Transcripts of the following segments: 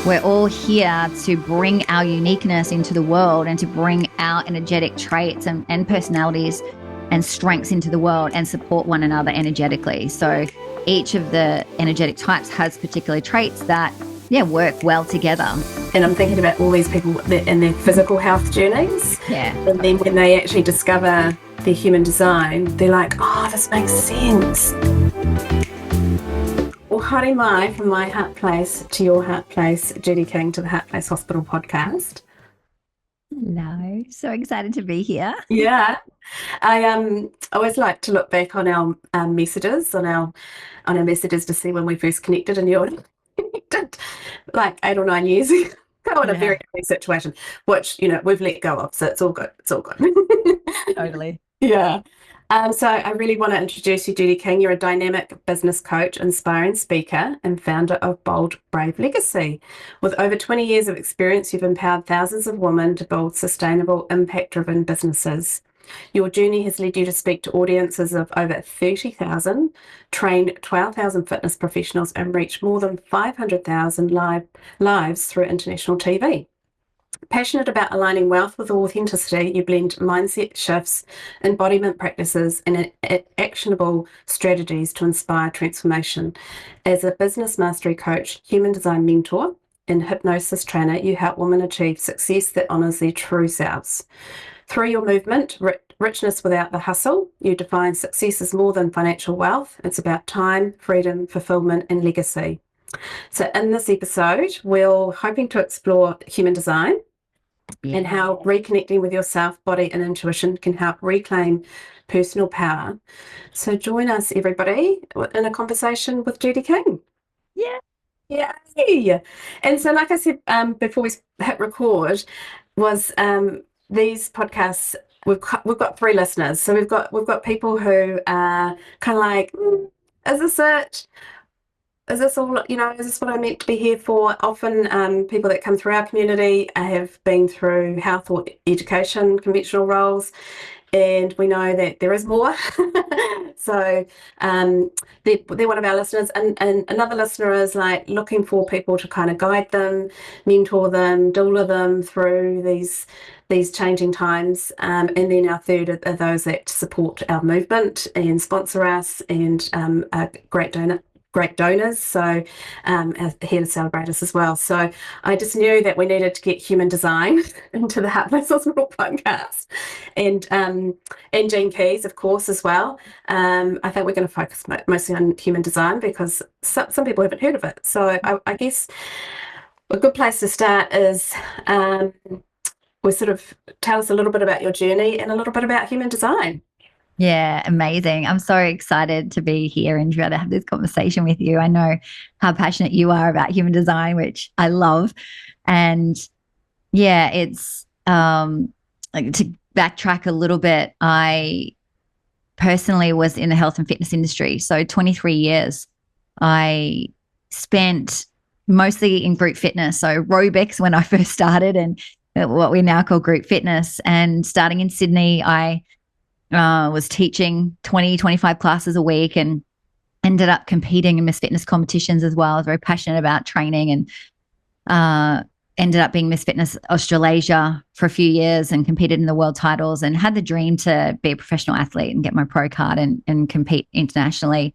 We're all here to bring our uniqueness into the world and to bring our energetic traits and personalities and strengths into the world and support one another energetically. So each of the energetic types has particular traits that, work well together. And I'm thinking about all these people in their physical health journeys. Yeah. And then when they actually discover their human design, they're like, oh, this makes sense. Well, haere mai from my heart place to your heart place, Judy King to the Heart Place Hospital podcast. Hello. So excited to be here. Yeah. I always like to look back on our messages, on our messages to see when we first connected, and you're connected like 8 or 9 years ago in a very early situation, which, we've let go of, so it's all good. It's all good. Totally. Yeah. So I really want to introduce you, Judy King. You're a dynamic business coach, inspiring speaker, and founder of Bold, Brave Legacy. With over 20 years of experience, you've empowered thousands of women to build sustainable, impact-driven businesses. Your journey has led you to speak to audiences of over 30,000, train 12,000 fitness professionals, and reach more than 500,000 lives through international TV. Passionate about aligning wealth with authenticity, you blend mindset shifts, embodiment practices, and actionable strategies to inspire transformation. As a business mastery coach, human design mentor, and hypnosis trainer, you help women achieve success that honors their true selves. Through your movement, Richness Without the Hustle, you define success as more than financial wealth. It's about time, freedom, fulfillment, and legacy. So in this episode, we're hoping to explore human design and how reconnecting with yourself, body, and intuition can help reclaim personal power. So join us, everybody, in a conversation with Judy King. Yeah. Yay! And so, like I said before we hit record, was these podcasts. We've got 3 listeners, so we've got people who are kind of like, is this it? Is this all, is this what I'm meant to be here for? Often people that come through our community have been through health or education, conventional roles, and we know that there is more. So they're one of our listeners, and another listener is like looking for people to kind of guide them, mentor them, doula them through these changing times. And then our third are those that support our movement and sponsor us and are great donors, so here to celebrate us as well. So I just knew that we needed to get human design into the Heart Place Hospital podcast, and Gene Keys, of course, as well. I think we're going to focus mostly on human design because some people haven't heard of it. So I guess a good place to start is we sort of tell us a little bit about your journey and a little bit about human design. Yeah, amazing. I'm so excited to be here and to be able to have this conversation with you. I know how passionate you are about human design, which I love. And it's like to backtrack a little bit, I personally was in the health and fitness industry. So 23 years I spent mostly in group fitness. So aerobics when I first started, and what we now call group fitness. And starting in Sydney, I was teaching 20, 25 classes a week and ended up competing in Miss Fitness competitions as well. I was very passionate about training and ended up being Miss Fitness Australasia for a few years and competed in the world titles and had the dream to be a professional athlete and get my pro card and compete internationally.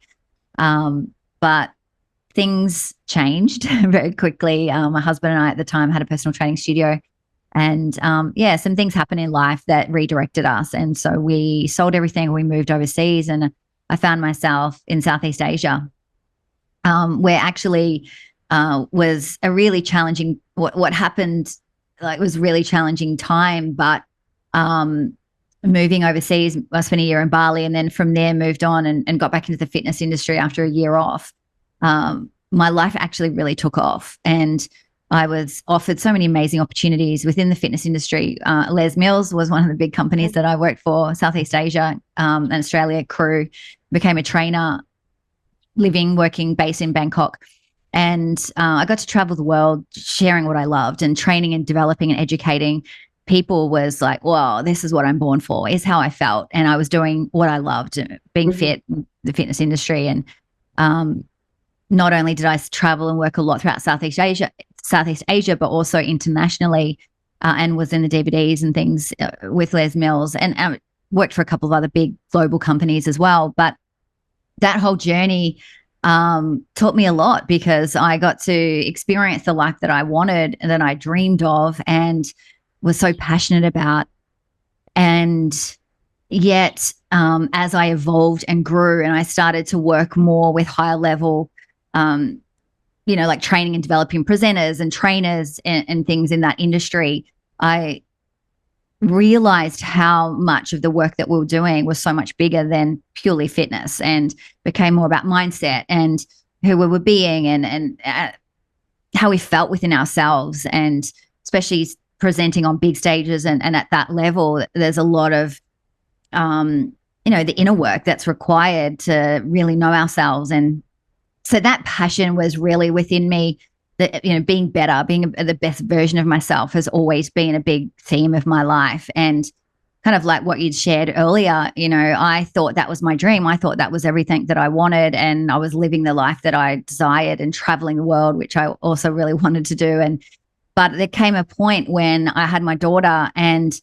But things changed very quickly. My husband and I at the time had a personal training studio. And some things happened in life that redirected us. And so we sold everything. We moved overseas, and I found myself in Southeast Asia, where actually was a really challenging, what happened, like, was really challenging time. But moving overseas, I spent a year in Bali, and then from there moved on and got back into the fitness industry after a year off. My life actually really took off, and I was offered so many amazing opportunities within the fitness industry. Les Mills was one of the big companies that I worked for, Southeast Asia and Australia crew, became a trainer, working based in Bangkok. And I got to travel the world sharing what I loved, and training and developing and educating people was like, wow, this is what I'm born for, is how I felt. And I was doing what I loved, being fit, the fitness industry. And not only did I travel and work a lot throughout Southeast Southeast Asia, but also internationally, and was in the DVDs and things with Les Mills, and worked for a couple of other big global companies as well. But that whole journey taught me a lot, because I got to experience the life that I wanted and that I dreamed of and was so passionate about. And yet, as I evolved and grew and I started to work more with higher level, like training and developing presenters and trainers and things in that industry, I realized how much of the work that we were doing was so much bigger than purely fitness, and became more about mindset and who we were being, and how we felt within ourselves. And especially presenting on big stages and at that level, there's a lot of the inner work that's required to really know ourselves. And so that passion was really within me. That, being better, being the best version of myself has always been a big theme of my life. And kind of like what you'd shared earlier, I thought that was my dream. I thought that was everything that I wanted. And I was living the life that I desired and traveling the world, which I also really wanted to do. But there came a point when I had my daughter, and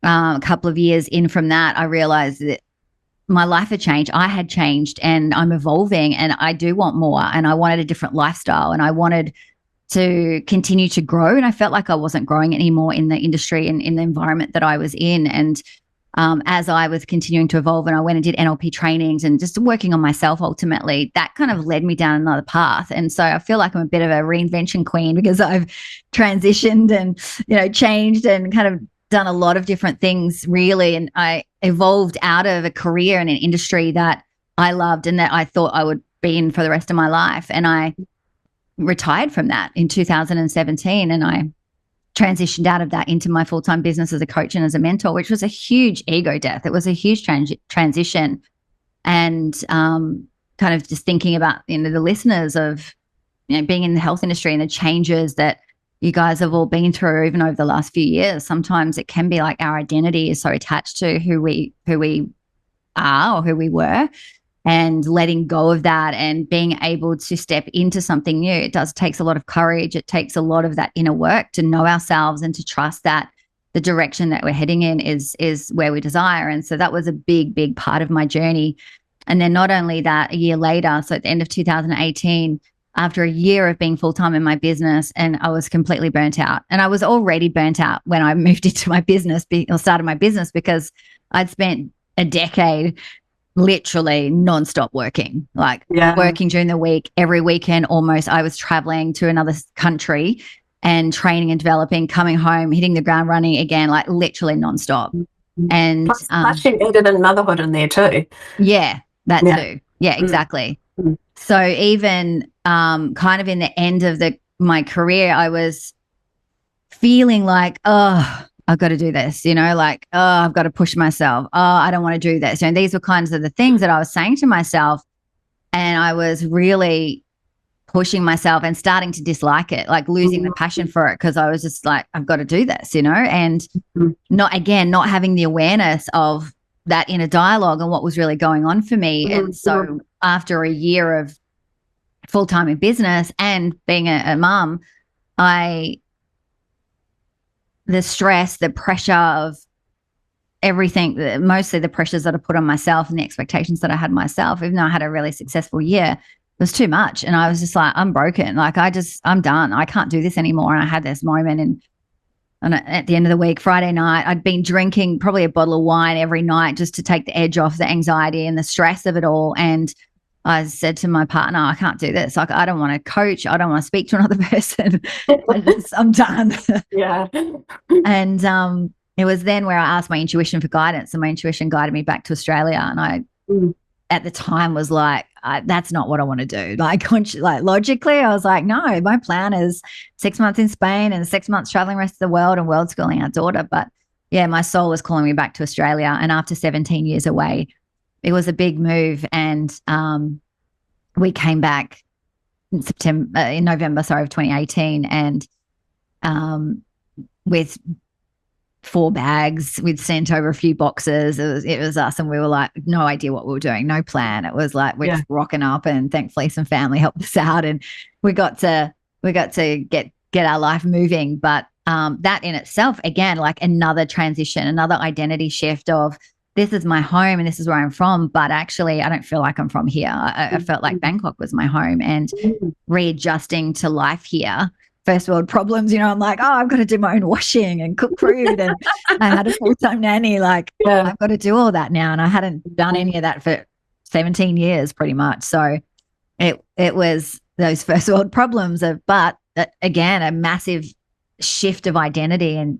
a couple of years in from that, I realized that my life had changed. I had changed, and I'm evolving, and I do want more, and I wanted a different lifestyle, and I wanted to continue to grow. And I felt like I wasn't growing anymore in the industry and in the environment that I was in. And as I was continuing to evolve, and I went and did NLP trainings and just working on myself, ultimately, that kind of led me down another path. And so I feel like I'm a bit of a reinvention queen, because I've transitioned and, changed and kind of done a lot of different things, really. And I evolved out of a career in an industry that I loved and that I thought I would be in for the rest of my life. And I retired from that in 2017, and I transitioned out of that into my full-time business as a coach and as a mentor, which was a huge ego death. It was a huge transition. And kind of just thinking about, the listeners of, being in the health industry and the changes that you guys have all been through, even over the last few years. Sometimes it can be like our identity is so attached to who we are or who we were, and letting go of that and being able to step into something new. It takes a lot of courage. It takes a lot of that inner work to know ourselves and to trust that the direction that we're heading in is where we desire. And so that was a big, big part of my journey. And then not only that, a year later, so at the end of 2018, after a year of being full-time in my business, and I was completely burnt out. And I was already burnt out when I moved into my business or started my business, because I'd spent a decade literally nonstop working, working during the week, every weekend almost. I was traveling to another country and training and developing, coming home, hitting the ground running again, like literally nonstop. And plus you needed a motherhood in there too. Yeah, that too. Yeah, exactly. So even kind of in the end of my career, I was feeling like, oh, I've got to do this, like, oh, I've got to push myself. Oh, I don't want to do this. These were kinds of the things that I was saying to myself. And I was really pushing myself and starting to dislike it, like losing the passion for it, because I was just like, I've got to do this, and not having the awareness of that inner dialogue and what was really going on for me. And so after a year of full-time in business and being a mom, the stress, the pressure of everything, mostly the pressures that I put on myself and the expectations that I had myself, even though I had a really successful year, was too much. And I was just like, I'm broken. Like, I'm done. I can't do this anymore. And I had this moment, and at the end of the week, Friday night, I'd been drinking probably a bottle of wine every night just to take the edge off the anxiety and the stress of it all. And I said to my partner, I can't do this. Like, I don't want to coach. I don't want to speak to another person. I'm done. Yeah. And it was then where I asked my intuition for guidance, and my intuition guided me back to Australia. And I, at the time, was like, that's not what I want to do. Like logically, I was like, no, my plan is 6 months in Spain and 6 months traveling the rest of the world and world schooling our daughter. But yeah, my soul was calling me back to Australia. And after 17 years away, it was a big move. And we came back in November of 2018. And with 4 bags, we'd sent over a few boxes. It was us, and we were like, no idea what we were doing, no plan. It was like, we're just rocking up, and thankfully some family helped us out, and we got to get get our life moving. But that in itself, again, like another transition, another identity shift of this is my home and this is where I'm from. But actually, I don't feel like I'm from here. I felt like Bangkok was my home, and readjusting to life here. First world problems, I'm like, oh, I've got to do my own washing and cook food. And I had a full-time nanny. Like, I've got to do all that now. And I hadn't done any of that for 17 years pretty much. So it was those first world problems but again, a massive shift of identity and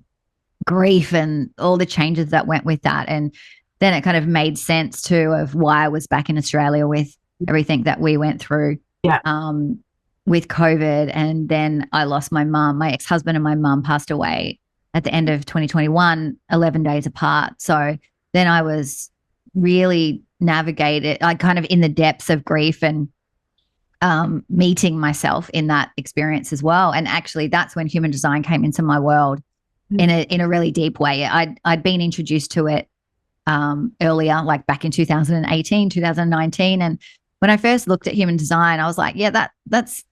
grief and all the changes that went with that. And then it kind of made sense too of why I was back in Australia with everything that we went through. With COVID. And then I lost my mum. My ex-husband and my mum passed away at the end of 2021, 11 days apart. So then I was really kind of in the depths of grief and meeting myself in that experience as well. And actually that's when human design came into my world in a really deep way. I'd been introduced to it earlier, like back in 2018, 2019. And when I first looked at human design, I was like, yeah, that's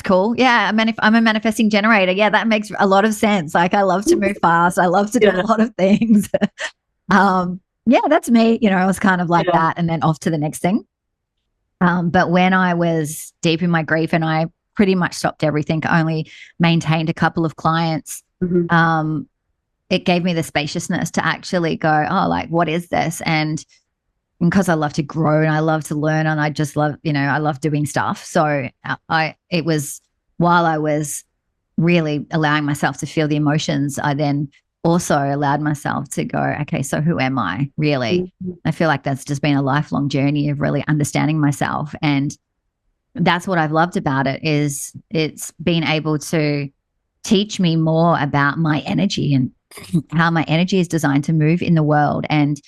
cool. Yeah, I'm a manifesting generator. Yeah, that makes a lot of sense. Like, I love to move fast. I love to do a lot of things. Yeah, that's me. I was kind of like that, and then off to the next thing. But when I was deep in my grief and I pretty much stopped everything, only maintained a couple of clients, it gave me the spaciousness to actually go, oh, like, what is this? And because I love to grow and I love to learn and I just love, I love doing stuff. So it was while I was really allowing myself to feel the emotions, I then also allowed myself to go, okay, so who am I really? I feel like that's just been a lifelong journey of really understanding myself. And that's what I've loved about it, is it's been able to teach me more about my energy and how my energy is designed to move in the world. And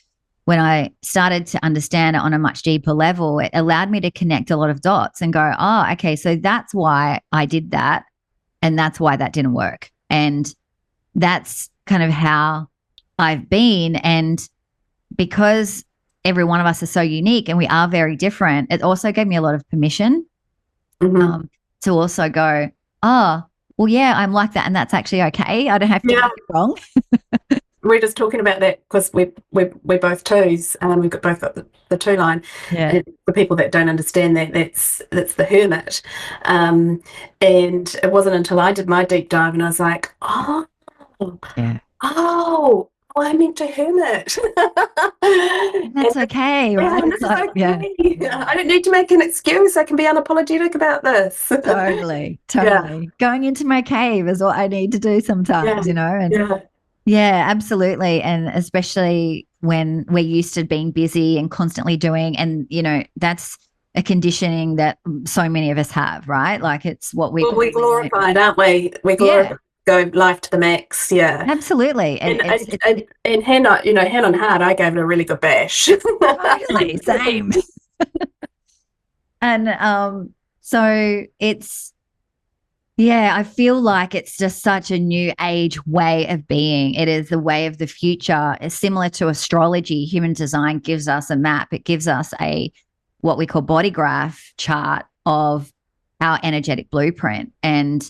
when I started to understand it on a much deeper level, it allowed me to connect a lot of dots and go, oh, okay, so that's why I did that. And that's why that didn't work. And that's kind of how I've been. And because every one of us is so unique and we are very different, it also gave me a lot of permission to also go, oh, well, yeah, I'm like that. And that's actually okay. I don't have to make it wrong. We're just talking about that because we're both twos, and we've both got the two line. And for people that don't understand that, that's the hermit. And it wasn't until I did my deep dive and I was like, oh, I meant to hermit. That's okay, right? This is okay. I don't need to make an excuse. I can be unapologetic about this. Totally. Going into my cave is what I need to do sometimes, and yeah, absolutely. And especially when we're used to being busy and constantly doing, and, that's a conditioning that so many of us have, right? Like, it's what we glorified, aren't we? We glorify, go life to the max. Yeah, absolutely. And hand on heart, I gave it a really good bash. Totally, same. And so it's, I feel like it's just such a new age way of being. It is the way of the future. It's similar to astrology. Human design gives us a map. It gives us what we call body graph chart of our energetic blueprint. And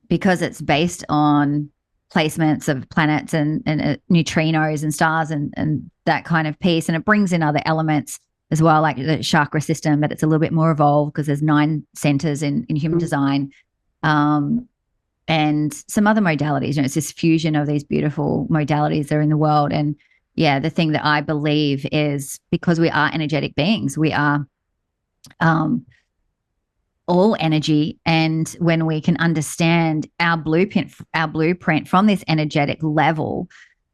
because it's based on placements of planets and neutrinos and stars and that kind of piece, and it brings in other elements as well, like the chakra system, but it's a little bit more evolved because there's 9 centers in human design, and some other modalities. It's this fusion of these beautiful modalities that are in the world. And the thing that I believe is, because we are energetic beings, we are all energy. And when we can understand our blueprint from this energetic level,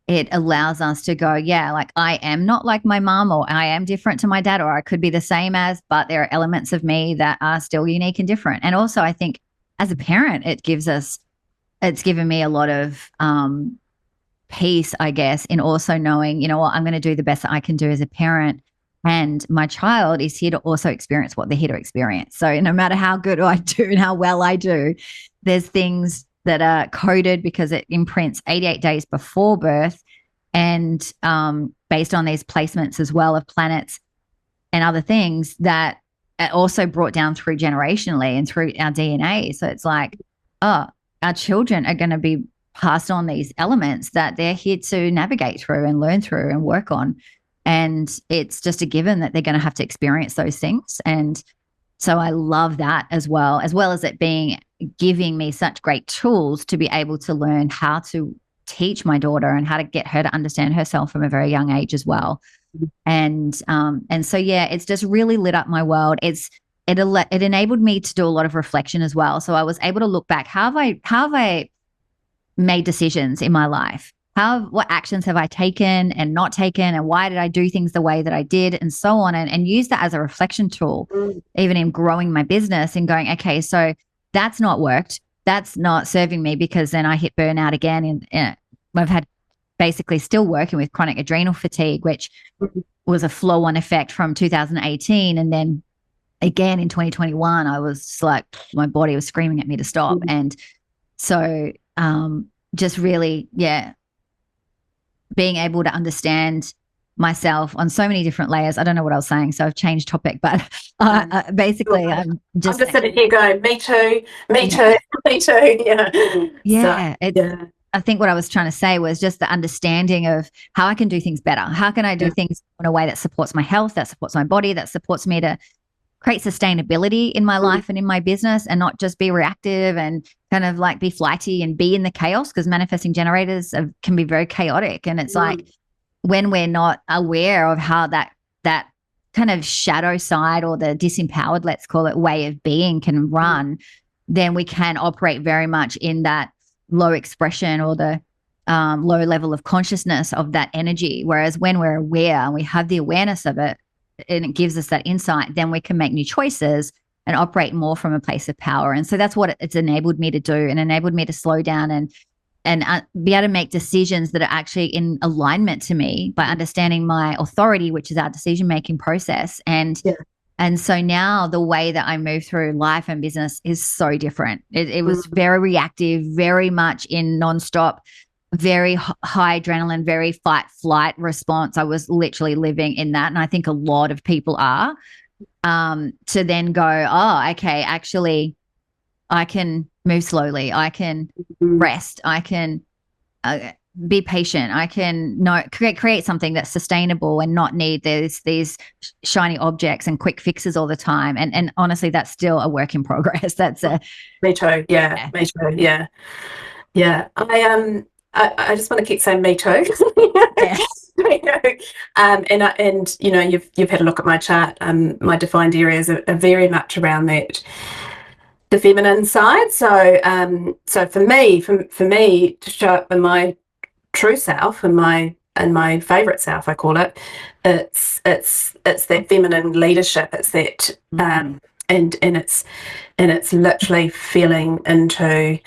it allows us to go, like, I am not like my mom, or I am different to my dad, or I could be the same as, but there are elements of me that are still unique and different. And also, I think as a parent, it's given me a lot of peace, I guess, in also knowing, I'm going to do the best that I can do as a parent. And my child is here to also experience what they're here to experience. So no matter how good I do and how well I do, there's things that are coded because it imprints 88 days before birth, and based on these placements as well of planets and other things, that also brought down through generationally and through our DNA. So it's like, oh, our children are going to be passed on these elements that they're here to navigate through and learn through and work on. And it's just a given that they're going to have to experience those things. And so I love that as well as it being giving me such great tools to be able to learn how to teach my daughter and how to get her to understand herself from a very young age as well. And so yeah, it's just really lit up my world. It enabled me to do a lot of reflection as well. So I was able to look back. How have I made decisions in my life? What actions have I taken and not taken, and why did I do things the way that I did, and so on, and use that as a reflection tool, even in growing my business and going, okay, so that's not worked. That's not serving me, because then I hit burnout again. And I've had basically still working with chronic adrenal fatigue, which was a flow on effect from 2018. And then again in 2021, I was like, my body was screaming at me to stop. And so just really, yeah, being able to understand myself on so many different layers. I don't know what I was saying, so I've changed topic, but basically I'm just sitting here going, me too, me too, me too. Yeah. I think what I was trying to say was just the understanding of how I can do things better. How can I do things in a way that supports my health, that supports my body, that supports me to create sustainability in my life and in my business, and not just be reactive and kind of like be flighty and be in the chaos, because manifesting generators can be very chaotic. And it's like when we're not aware of how that kind of shadow side, or the disempowered, let's call it, way of being can run, then we can operate very much in that low expression, or the low level of consciousness of that energy. Whereas when we're aware and we have the awareness of it, and it gives us that insight, then we can make new choices and operate more from a place of power. And so that's what it's enabled me to do, and enabled me to slow down and be able to make decisions that are actually in alignment to me, by understanding my authority, which is our decision-making process. And so now the way that I move through life and business is so different. It was very reactive, very much in nonstop, very high adrenaline, very fight flight response. I was literally living in that. And I think a lot of people are, to then go, oh, okay, actually I can move slowly. I can rest. I can be patient. I can create something that's sustainable and not need these shiny objects and quick fixes all the time. And honestly, that's still a work in progress. That's me too. Yeah. Me too. Yeah. Yeah. I just want to keep saying me too. And you know, you've had a look at my chart. My defined areas are very much around that, the feminine side. So for me to show up in my true self and my favorite self, I call it, it's that feminine leadership. It's that and it's literally feeling into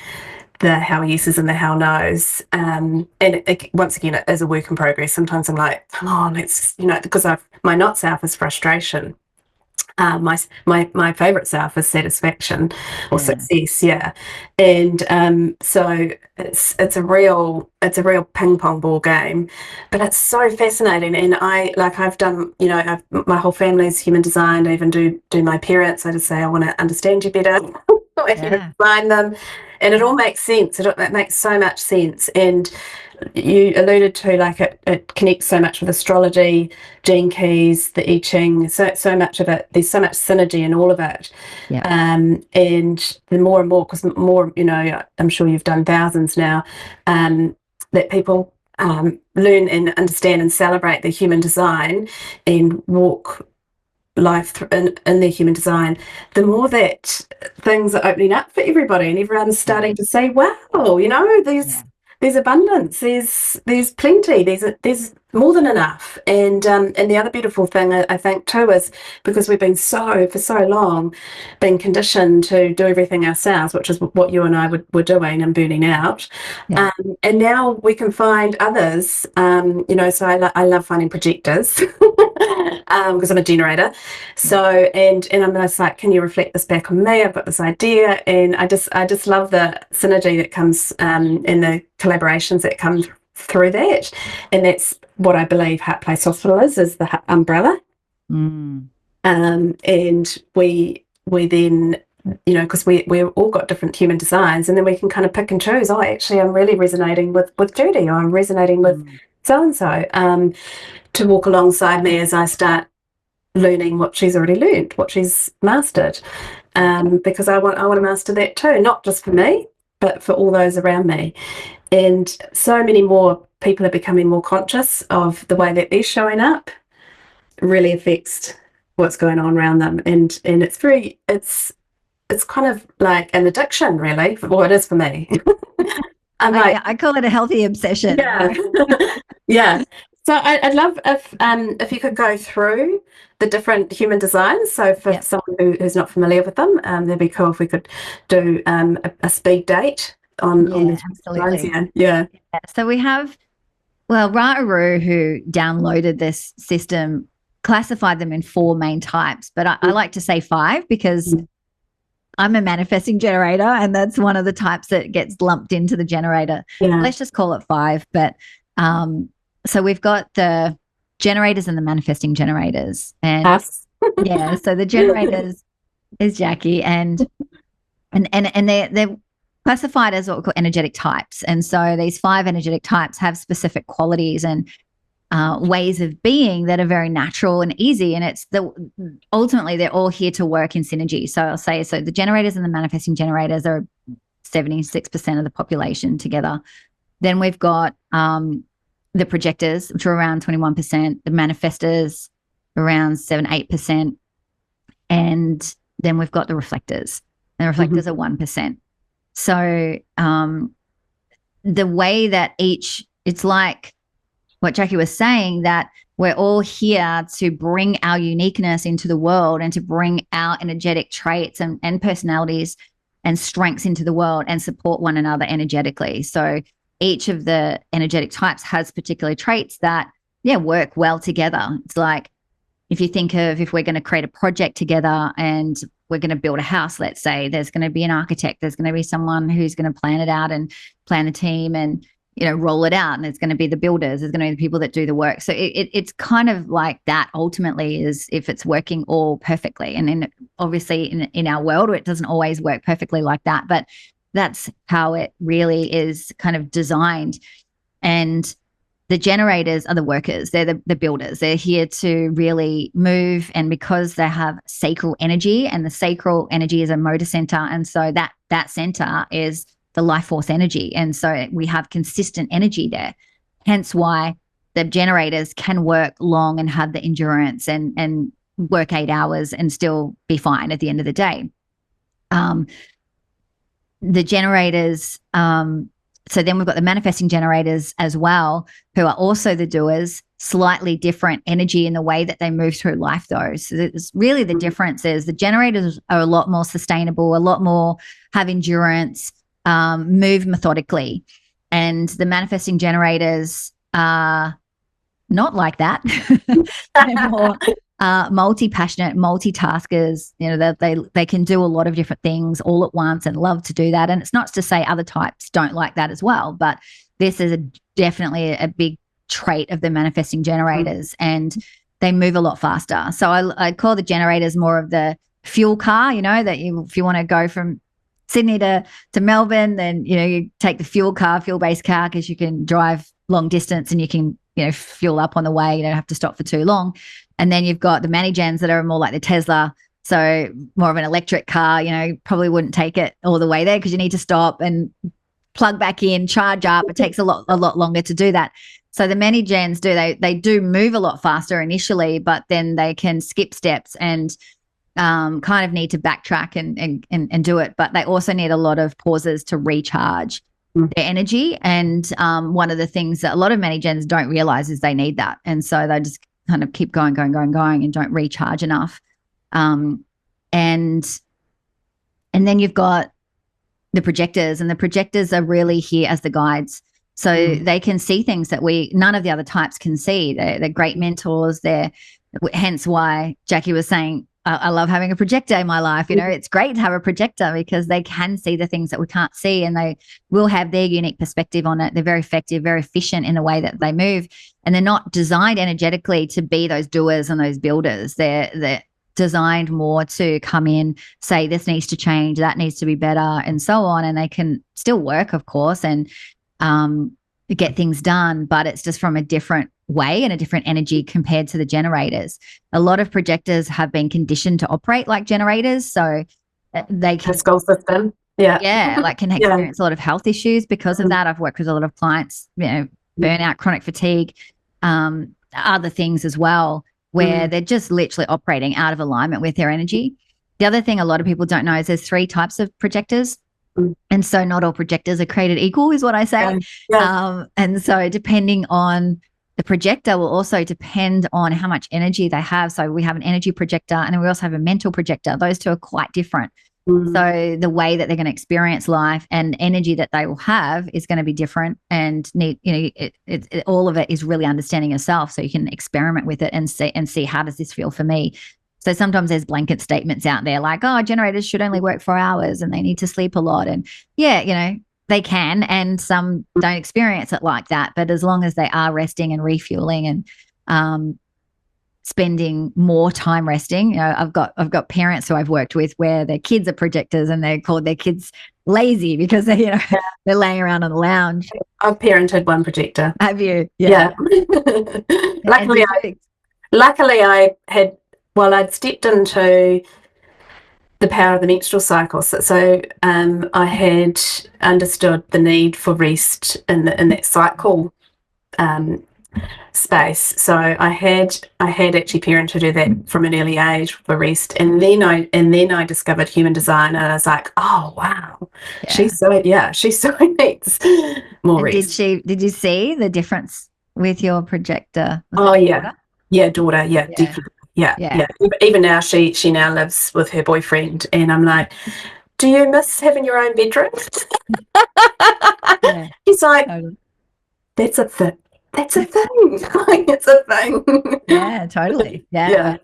the how yeses and the how nos. And once again, it is a work in progress. Sometimes I'm like, come on, let's, because my not self is frustration. My favorite self is satisfaction or success, and so it's a real ping pong ball game, but it's so fascinating. And I've done, my whole family's human design. I even do my parents. I just say, I want to understand you better. I design them, and it all makes sense. It makes so much sense. And you alluded to, like, it connects so much with astrology, gene keys, the I Ching, so much of it. There's so much synergy in all of it. And the more and more, because more, I'm sure you've done thousands now, that people learn and understand and celebrate their human design and walk life in their human design, the more that things are opening up for everybody, and everyone's starting to say, wow, there's abundance, there's plenty, there's more than enough. And the other beautiful thing, I think too, is because we've been for so long been conditioned to do everything ourselves, which is what you and I were doing, and burning out. And now we can find others, so I love finding projectors because I'm a generator. So and I'm just like, can you reflect this back on me? I've got this idea, and I just love the synergy that comes and the collaborations that come through that. And that's what I believe Heart Place Hospital is the umbrella. And we then, because we've all got different human designs, and then we can kind of pick and choose. Oh, actually, I'm really resonating with Judy, or I'm resonating with so and so, to walk alongside me as I start learning what she's already learned, what she's mastered, because I want to master that too, not just for me, but for all those around me. And so many more people are becoming more conscious of the way that they're showing up really affects what's going on around them, and it's kind of like an addiction, really. Well, it is for me. I call it a healthy obsession. Yeah. Yeah. So I'd love if you could go through the different human designs. So for someone who's not familiar with them, that'd be cool if we could do a speed date on the absolutely. designs. Yeah. So we have, Ra'Uru, who downloaded this system, classified them in 4 main types, but I like to say 5 because I'm a manifesting generator, and that's one of the types that gets lumped into the generator. Yeah. Let's just call it 5. But so we've got the generators and the manifesting generators. And so the generators is Jackie, and they're classified as what we call energetic types. And so these 5 energetic types have specific qualities and ways of being that are very natural and easy. And ultimately they're all here to work in synergy. So I'll say, the generators and the manifesting generators are 76% of the population together. Then we've got the projectors, which are around 21%, the manifestors around 7-8%. And then we've got the reflectors. And the reflectors are 1%. So the way that it's like what Jackie was saying, that we're all here to bring our uniqueness into the world and to bring our energetic traits and personalities and strengths into the world and support one another energetically. So each of the energetic types has particular traits that, work well together. It's like, if you think of, if we're going to create a project together and we're going to build a house, let's say, there's going to be an architect, there's going to be someone who's going to plan it out and plan the team and, roll it out. And it's going to be the builders, there's going to be the people that do the work. So it's kind of like that ultimately, is if it's working all perfectly. And obviously in our world, it doesn't always work perfectly like that, but that's how it really is kind of designed. And the generators are the workers. They're the builders. They're here to really move. And because they have sacral energy, and the sacral energy is a motor center. And so that center is the life force energy. And so we have consistent energy there. Hence why the generators can work long and have the endurance and work 8 hours and still be fine at the end of the day. The generators, so then we've got the manifesting generators as well, who are also the doers, slightly different energy in the way that they move through life, though. So it's really the difference is the generators are a lot more sustainable, a lot more have endurance, move methodically. And the manifesting generators are not like that. They're more multi-passionate, multitaskers. They can do a lot of different things all at once and love to do that. And it's not to say other types don't like that as well, but this is definitely a big trait of the manifesting generators, and they move a lot faster. So I call the generators more of the fuel car, that if you want to go from Sydney to Melbourne, then, you take the fuel-based car, because you can drive long distance and you can, fuel up on the way. You don't have to stop for too long. And then you've got the mani-gens that are more like the Tesla. So more of an electric car, probably wouldn't take it all the way there, because you need to stop and plug back in, charge up. It takes a lot longer to do that. So the mani-gens they do move a lot faster initially, but then they can skip steps and kind of need to backtrack and do it. But they also need a lot of pauses to recharge their energy. And one of the things that a lot of mani-gens don't realize is they need that. And so they just kind of keep going and don't recharge enough. And then you've got the projectors, and the projectors are really here as the guides. So they can see things that none of the other types can see. They're great mentors. Hence why Jackie was saying, I love having a projector in my life. It's great to have a projector, because they can see the things that we can't see, and they will have their unique perspective on it. They're very effective, very efficient in the way that they move, and they're not designed energetically to be those doers and those builders. They're designed more to come in, say this needs to change, that needs to be better, and so on. And they can still work, of course, and get things done, but it's just from a different way and a different energy compared to the generators. A lot of projectors have been conditioned to operate like generators, so they can school system. Yeah, like can Yeah. experience a lot of health issues because of that. I've worked with a lot of clients, burnout, chronic fatigue, other things as well, where they're just literally operating out of alignment with their energy. The other thing a lot of people don't know is there's 3 types of projectors. And so not all projectors are created equal, is what I say. And so depending on the projector will also depend on how much energy they have. So we have an energy projector and then we also have a mental projector. Those two are quite different. So the way that they're going to experience life and energy that they will have is going to be different, and all of it is really understanding yourself, so you can experiment with it and see how does this feel for me. So sometimes there's blanket statements out there like, oh, generators should only work 4 hours and they need to sleep a lot. And they can, and some don't experience it like that. But as long as they are resting and refueling and spending more time resting. I've got parents who I've worked with where their kids are projectors and they call their kids lazy because they're laying around on the lounge. I've parented one projector. Have you? Yeah. Luckily, I had. Well, I'd stepped into the power of the menstrual cycle, so I had understood the need for rest in that cycle. Space. So I had actually parented to do that from an early age for rest, and then I discovered human design, and I was like, oh wow, she so needs more rest. Did you see the difference with your projector? Daughter? Daughter, definitely, yeah. Even now, she now lives with her boyfriend, and I'm like, do you miss having your own bedroom? She's like, that's a thing. That's a thing. It's a thing. Yeah, totally. Yeah.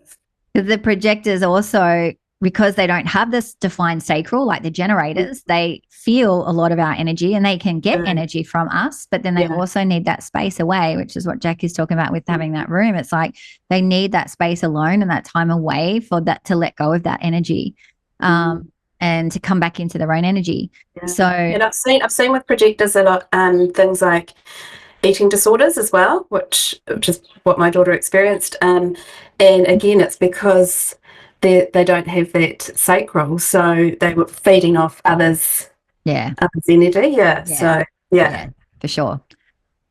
The projectors also, because they don't have this defined sacral like the generators, they feel a lot of our energy and they can get energy from us, but then they also need that space away, which is what Jack is talking about with having that room. It's like they need that space alone and that time away for that to let go of that energy and to come back into their own energy. So, and I've seen with projectors a lot things like eating disorders as well, which is what my daughter experienced. And again, it's because they don't have that sacral, so they were feeding off others' energy. So for sure.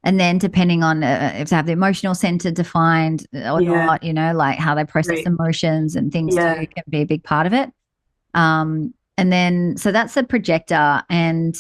And then depending on if they have the emotional center defined or not, like how they process emotions and things too can be a big part of it. And then, so that's a projector. And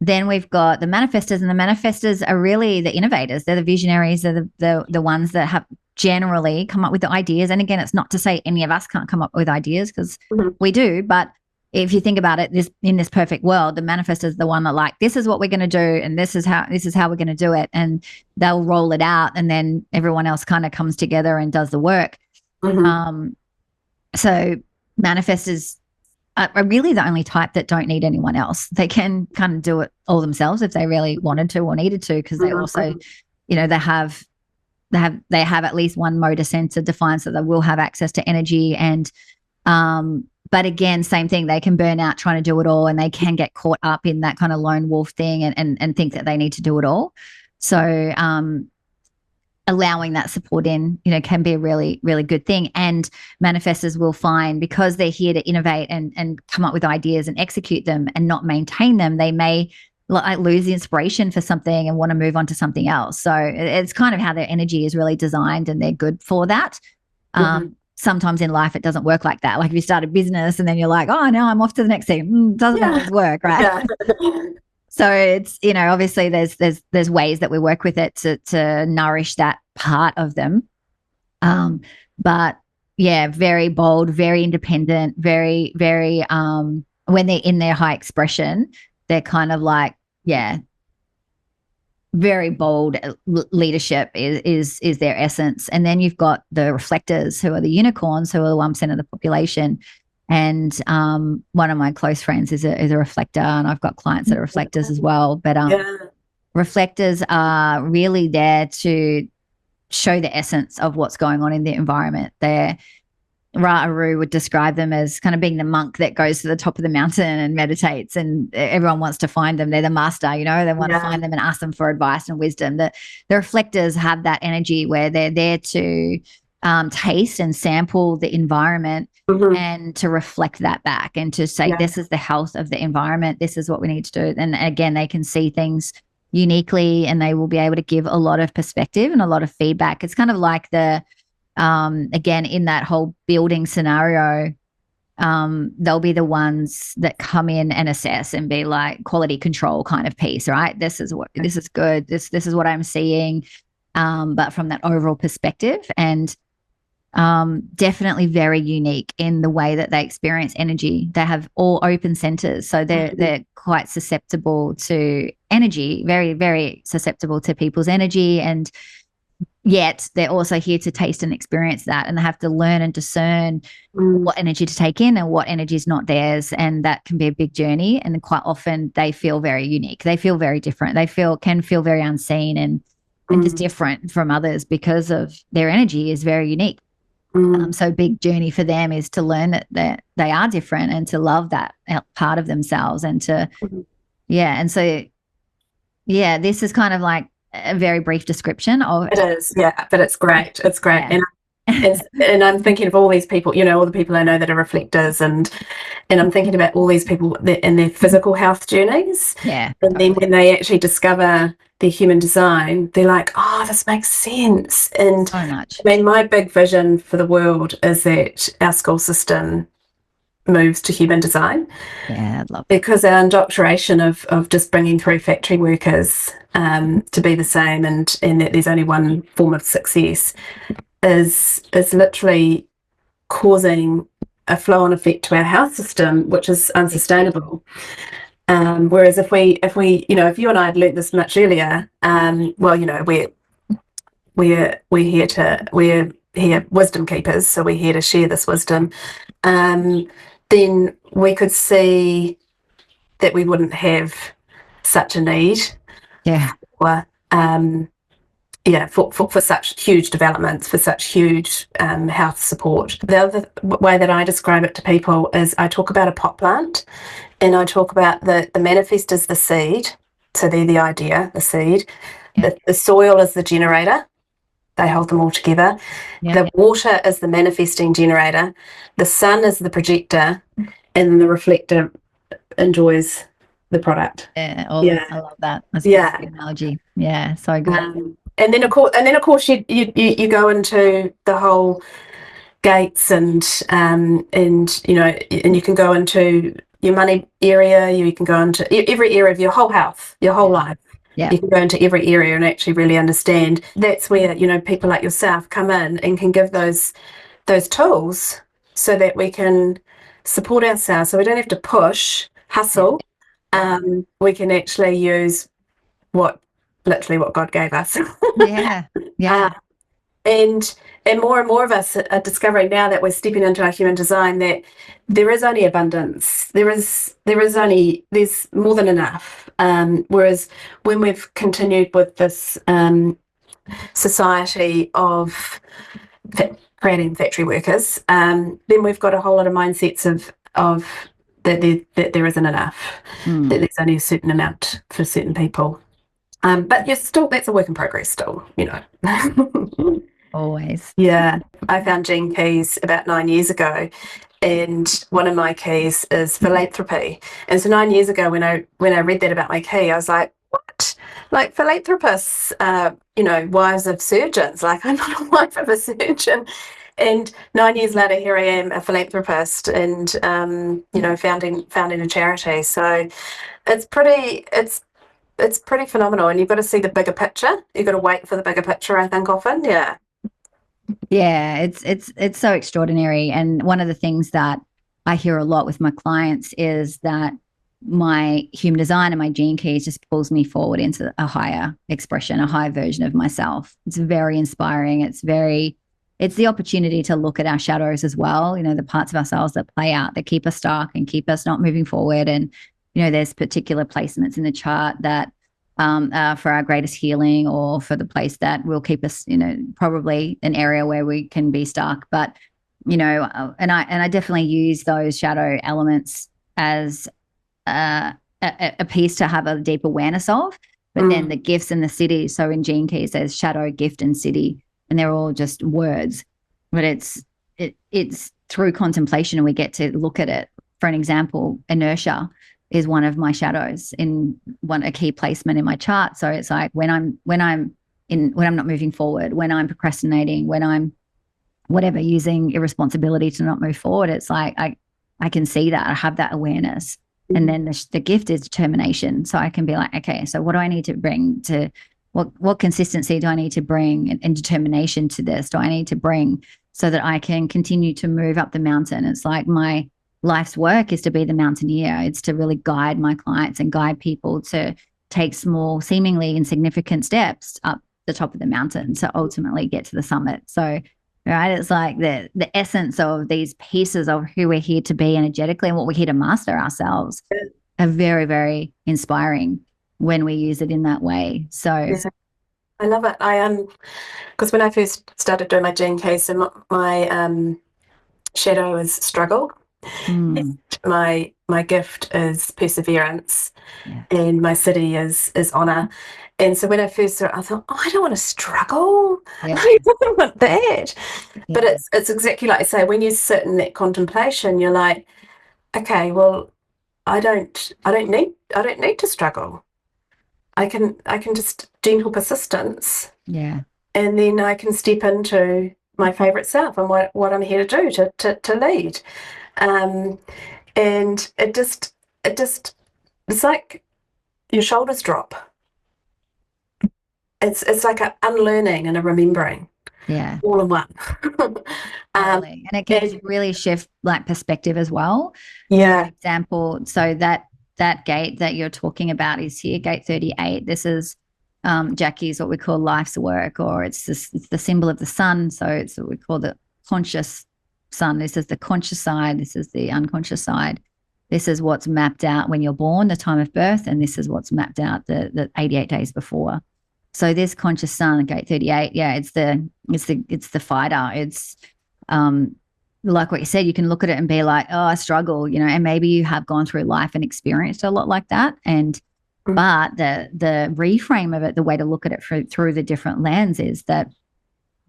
then we've got the manifestors, and the manifestors are really the innovators. They're the visionaries. They're the ones that have generally come up with the ideas. And again, it's not to say any of us can't come up with ideas, because we do. But if you think about it, in this perfect world, the manifestor is the one that like, this is what we're going to do, and this is how we're going to do it, and they'll roll it out, and then everyone else kind of comes together and does the work. So manifestors are really the only type that don't need anyone else. They can kind of do it all themselves if they really wanted to or needed to, because they also, they have at least one motor sensor defined, so they will have access to energy. And but again, same thing, they can burn out trying to do it all, and they can get caught up in that kind of lone wolf thing and think that they need to do it all. So allowing that support in, can be a really, really good thing. And manifestors will find, because they're here to innovate and come up with ideas and execute them and not maintain them, they may lose the inspiration for something and want to move on to something else. So it's kind of how their energy is really designed, and they're good for that. Sometimes in life it doesn't work like that. Like if you start a business and then you're like, oh, now I'm off to the next thing. It doesn't always work, right? So it's, obviously there's ways that we work with it to nourish that part of them. But yeah, very bold, very independent, very, very, when they're in their high expression, they're kind of like, very bold leadership is their essence. And then you've got the reflectors, who are the unicorns, who are the 1% of the population. And one of my close friends is a reflector, and I've got clients that are reflectors as well. But reflectors are really there to show the essence of what's going on in the environment. They're Ra'aru would describe them as kind of being the monk that goes to the top of the mountain and meditates, and everyone wants to find them. They're the master, they want to Yeah. find them and ask them for advice and wisdom. The reflectors have that energy where they're there to taste and sample the environment Hmm. and to reflect that back and to say, Yeah. this is the health of the environment. This is what we need to do. And again, they can see things uniquely and they will be able to give a lot of perspective and a lot of feedback. It's kind of like again, in that whole building scenario, they'll be the ones that come in and assess and be like quality control kind of piece, right? This is good. This is what I'm seeing. But from that overall perspective, and definitely very unique in the way that they experience energy. They have all open centers, so they're quite susceptible to energy, very, very susceptible to people's energy, and yet they're also here to taste and experience that, and they have to learn and discern Mm. what energy to take in and what energy is not theirs, and that can be a big journey. And quite often they feel very unique, they feel very different, they can feel very unseen and just Mm. different from others because of their energy is very unique. Mm. So big journey for them is to learn that they are different and to love that part of themselves and to, Mm. yeah. And so, yeah, this is kind of like a very brief description of, It is, yeah, but it's great. It's great. yeah. And I'm thinking of all these people, all the people I know that are reflectors, and I'm thinking about all these people in their physical health journeys. Yeah, And then totally. when they actually discover their human design, they're like, oh, this makes sense. And So much. I mean, my big vision for the world is that our school system moves to human design, Yeah, I'd love that. because our indoctrination of just bringing through factory workers to be the same, and that there's only one form of success is literally causing a flow-on effect to our health system, which is unsustainable. Whereas if you and I had learnt this much earlier, well, we're here wisdom keepers, so we're here to share this wisdom. Then we could see that we wouldn't have such a need Yeah. for for such huge developments, for such huge health support. The other way that I describe it to people is I talk about a pot plant, and I talk about the manifest is the seed. So they're the idea, the seed. Yeah. The soil is the generator. They hold them all together. Yeah. The water is the manifesting generator. The sun is the projector, and then the reflector enjoys the product. Yeah. Yeah. I love that. That's a Yeah. good analogy. Yeah. So good. And then of course you go into the whole gates, and you can go into your money area, you can go into every area of your whole health, your whole life. Yeah. You can go into every area and actually really understand. That's where people like yourself come in and can give those tools so that we can support ourselves, so we don't have to push, hustle. We can actually use literally what God gave us. Yeah. Yeah. And more and more of us are discovering now that we're stepping into our human design, that there is only abundance. There's more than enough. Whereas when we've continued with this society of creating factory workers, then we've got a whole lot of mindsets of that there isn't enough, that there's only a certain amount for certain people. But that's a work in progress still, Always. Yeah, I found Gene Keys about 9 years ago, and one of my keys is philanthropy. And so 9 years ago, when I read that about my key, I was like, "What? Like philanthropists, wives of surgeons? Like I'm not a wife of a surgeon." And 9 years later, here I am, a philanthropist, and founding a charity. So it's pretty phenomenal, and you've got to see the bigger picture. You've got to wait for the bigger picture, I think, often. Yeah. Yeah, it's so extraordinary. And one of the things that I hear a lot with my clients is that my human design and my gene keys just pulls me forward into a higher expression, a higher version of myself. It's very inspiring. It's the opportunity to look at our shadows as well, the parts of ourselves that play out, that keep us stuck and keep us not moving forward. And, there's particular placements in the chart that for our greatest healing, or for the place that will keep us, probably an area where we can be stuck. But and I definitely use those shadow elements as a piece to have a deep awareness of. But then the gifts and the city. So in Gene Keys, there's shadow, gift, and city, and they're all just words. But it's through contemplation, and we get to look at it. For an example, inertia is one of my shadows in a key placement in my chart. So it's like when I'm not moving forward, when I'm procrastinating, when I'm whatever using irresponsibility to not move forward, it's like I can see that, I have that awareness. And then the gift is determination. So I can be like, okay, so what do I need to bring to what consistency do I need to bring and determination to this do I need to bring so that I can continue to move up the mountain? It's like my life's work is to be the mountaineer. It's to really guide my clients and guide people to take small, seemingly insignificant steps up the top of the mountain to ultimately get to the summit. So right, it's like the essence of these pieces of who we're here to be energetically and what we're here to master ourselves are very, very inspiring when we use it in that way. So Yes, I love it. Because when I first started doing my Gene Keys, so my shadow is struggle. mm, My gift is perseverance, yeah, and my city is honor. And so when I first saw it, I thought, oh, I don't want to struggle. yeah, I don't want that. But yeah, it's exactly like I say, when you sit in that contemplation, you're like, okay, well, I don't need to struggle. I can just gentle persistence, yeah, and then I can step into my favorite self and what I'm here to do to lead. Um, and it just it's like your shoulders drop. It's like an unlearning and a remembering yeah. all in one. um, Totally. And it can and really shift like perspective as well. For yeah, example, so that gate that you're talking about is here, gate 38. This is Jackie's what we call life's work, or it's the symbol of the sun. So it's what we call the conscious sun. This is the conscious side, this is the unconscious side. This is what's mapped out when you're born, the time of birth, and this is what's mapped out the 88 days before. So this conscious sun, gate 38, yeah, it's the fighter. It's um like what you said, you can look at it and be like, oh, I struggle, and maybe you have gone through life and experienced a lot like that. And but the reframe of it, the way to look at it through the different lens is that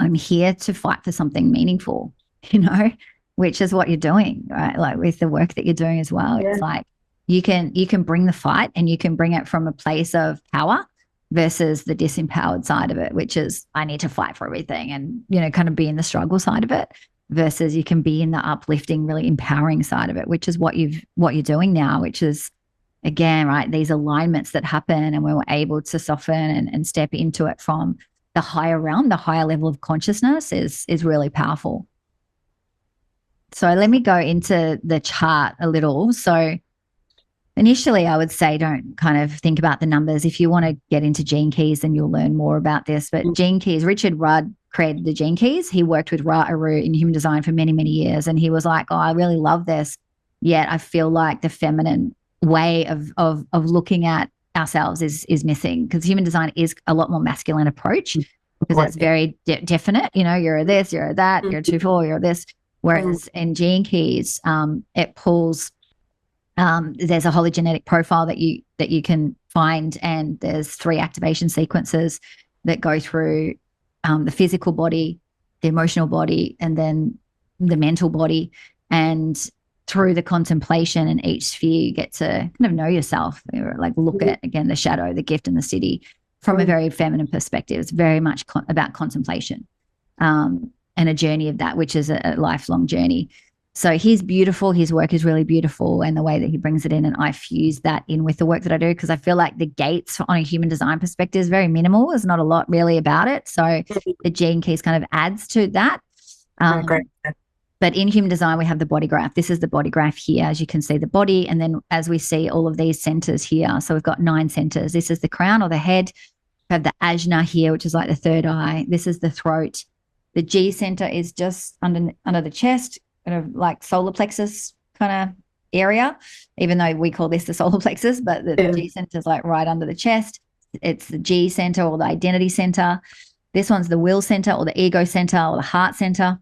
I'm here to fight for something meaningful, you know, which is what you're doing, right? Like with the work that you're doing as well. yeah, It's like you can bring the fight and you can bring it from a place of power versus the disempowered side of it, which is I need to fight for everything and, kind of be in the struggle side of it versus you can be in the uplifting, really empowering side of it, which is what you're doing now, which is again, right, these alignments that happen and when we're able to soften and step into it from the higher realm, the higher level of consciousness is really powerful. So let me go into the chart a little. So initially, I would say don't kind of think about the numbers. If you want to get into Gene Keys, then you'll learn more about this. But Gene Keys, Richard Rudd created the Gene Keys. He worked with Ra Uru in human design for many, many years. And he was like, oh, I really love this. Yet I feel like the feminine way of looking at ourselves is missing because human design is a lot more masculine approach because it's very definite. You're a this, you're a that, you're a 2-4, you're a this. Whereas in Gene Keys, it pulls there's a hologenetic profile that you can find, and there's 3 activation sequences that go through the physical body, the emotional body, and then the mental body. And through the contemplation in each sphere, you get to kind of know yourself, like look at again the shadow, the gift, and the city from a very feminine perspective. It's very much about contemplation and a journey of that, which is a lifelong journey. So he's beautiful. His work is really beautiful, and the way that he brings it in, and I fuse that in with the work that I do because I feel like the gates on a human design perspective is very minimal. There's not a lot really about it. So the Gene Keys kind of adds to that. great. But in human design, we have the body graph. This is the body graph here, as you can see the body, and then as we see all of these centers here. So we've got 9 centers. This is the crown or the head. We have the ajna here, which is like the third eye. This is the throat. The G center is just under the chest, kind of like solar plexus kind of area, even though we call this the solar plexus, but the G center is like right under the chest. It's the G center or the identity center. This one's the will center or the ego center or the heart center.